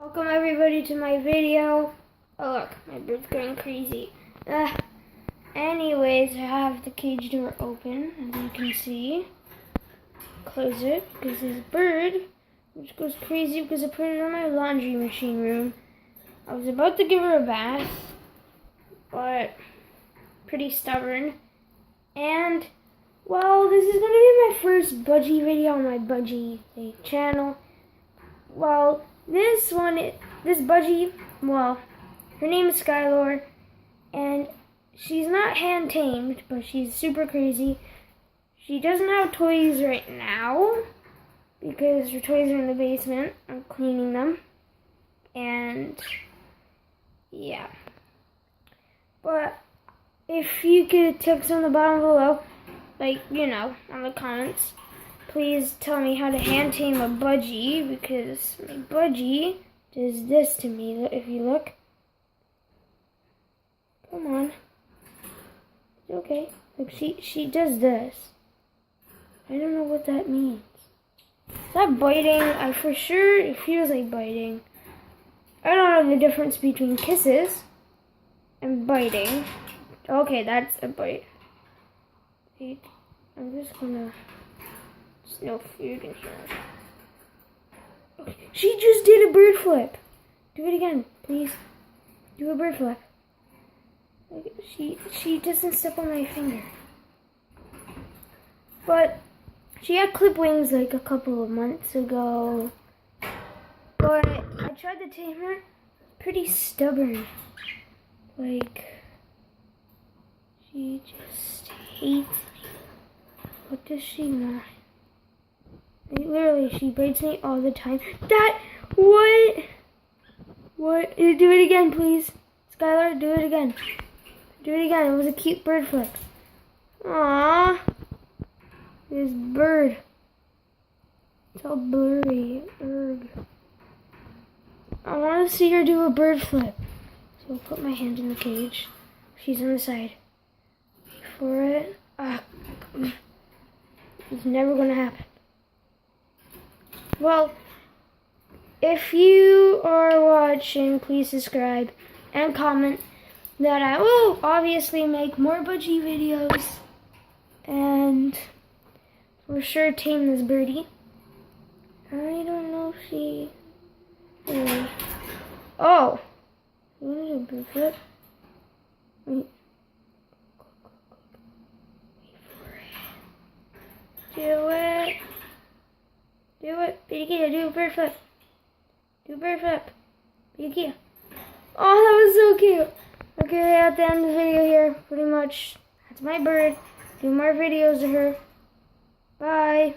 Welcome everybody to my video. Oh look, my bird's going crazy. Anyways, I have the cage door open, as you can see. Close it, because this bird, which goes crazy because I put it in my laundry machine room. I was about to give her a bath, but pretty stubborn. And, well, this is going to be my first budgie video on my budgie channel. Well, this budgie, well, her name is Skylor, and she's not hand tamed, but she's super crazy. She doesn't have toys right now, because her toys are in the basement. I'm cleaning them, and yeah. But if you could text on the bottom below, like, you know, on the comments, please tell me how to hand tame a budgie, because my budgie does this to me. If you look. Come on. It's okay. Like, she does this. I don't know what that means. Is that biting? For sure it feels like biting. I don't know the difference between kisses and biting. Okay, that's a bite. Wait, I'm just gonna... There's no food in here. Okay. She just did a bird flip. Do it again, please. Do a bird flip. She doesn't step on my finger. But she had clip wings like a couple of months ago. But I tried to tame her. Pretty stubborn. Like, she just hates me. What does she want? Like, literally, she bites me all the time. What? What? Do it again, please. Skylar, do it again. Do it again. It was a cute bird flip. Aww. This bird. It's all blurry. Erg. I want to see her do a bird flip. So I'll put my hand in the cage. She's on the side. For it. It's never going to happen. Well, if you are watching, please subscribe and comment that I will obviously make more budgie videos and for sure tame this birdie. I don't know if she... Oh! You want to do a bird flip? Wait. Wait for it. Do it. Do it. Biggie, do a bird flip. Do a bird flip. Biggie. Oh, that was so cute. Okay, at the end of the video here, pretty much. That's my bird. Do more videos of her. Bye.